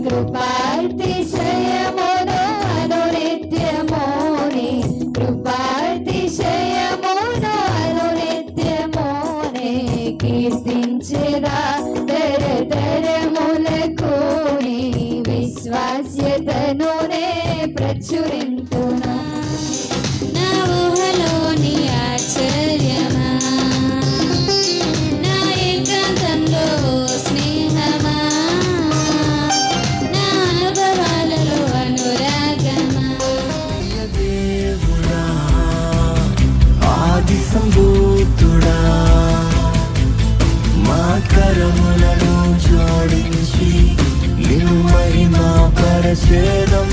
కృపాతిశయమును అనునిత్యముని కృపాతిశయమును అనునిత్యముని కీర్తించెదా తరతరములకు నీ విశ్వాస్యతను నే ప్రచురింతును. నా ఊహలోని ఆశ్చర్యమా, నా ఏకాంతంలో స్నేహమా, నా అనుభవాలలో అనురాగమా. దేవుడా ఆది సంభూతుడా మా కరములను జోడించి నిన్ను మహిమా పరచేదం.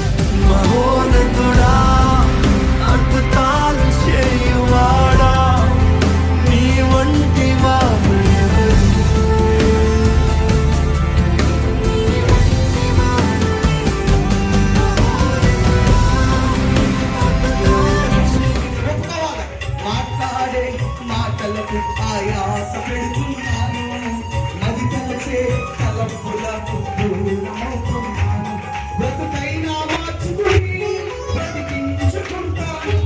మహోన్నతుడా అద్భుతాలు చేయువాడా నీ వంటి వాడు ఎవరు? మాట్లాడే మాటలకు ఆయాస పెడుతున్నాను, నది తలచే తలపులకు దూరమవుతున్నాను. బ్రతుకైనా మార్చుకుని బ్రతికించుకుంటాను,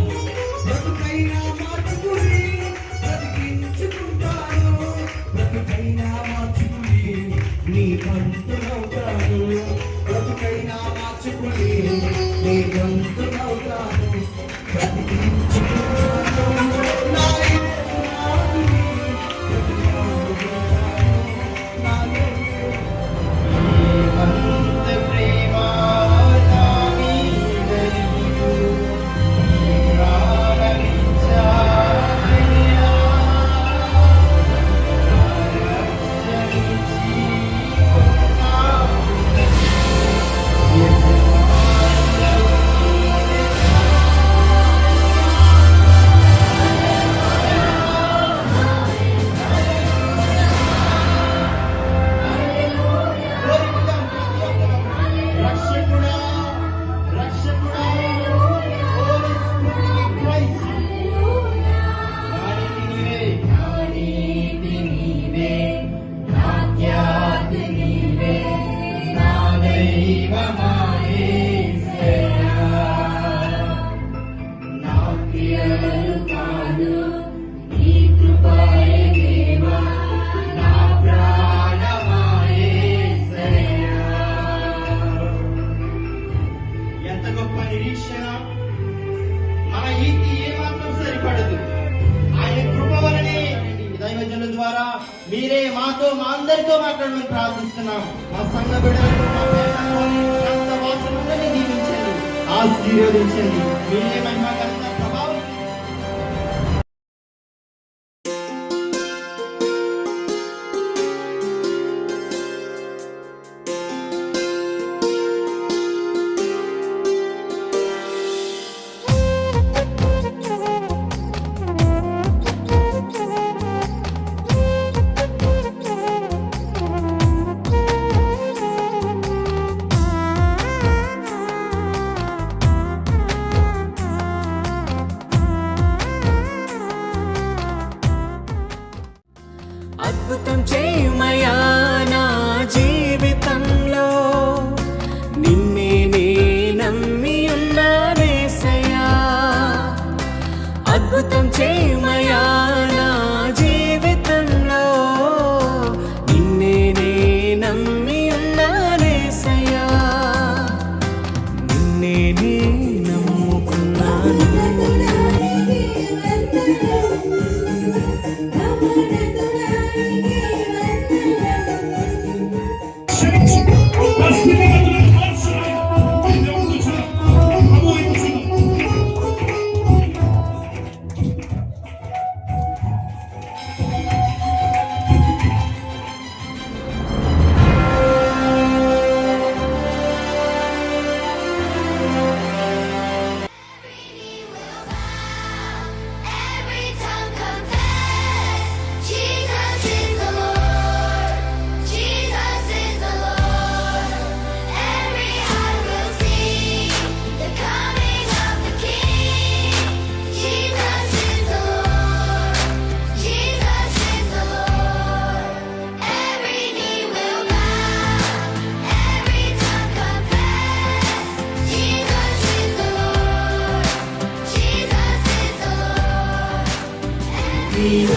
బ్రతుకైనా మార్చుకుని బ్రతికించుకుంటాను, బ్రతుకైనా మార్చుకుని నీ గొంతునవుతాను, బ్రతుకైనా మార్చుకుని నీ గొంతునవుతాను. ఎంత గొప్ప నిరీక్షణ! మన ఈకి ఏమాత్రం సరిపడదు. ఆయన కృప వలనే దైవజనుల ద్వారా మీరే మాతో మా అందరితో మాట్లాడమని ప్రార్థిస్తున్నాం. మా సంఘ బిడ్డలకు మా పేదలకు ప్రాంత వాసులందరినీ దీవించండి, ఆశీర్వదించండి. మీరే మహిమ ఘనత ప్రభావం నీవే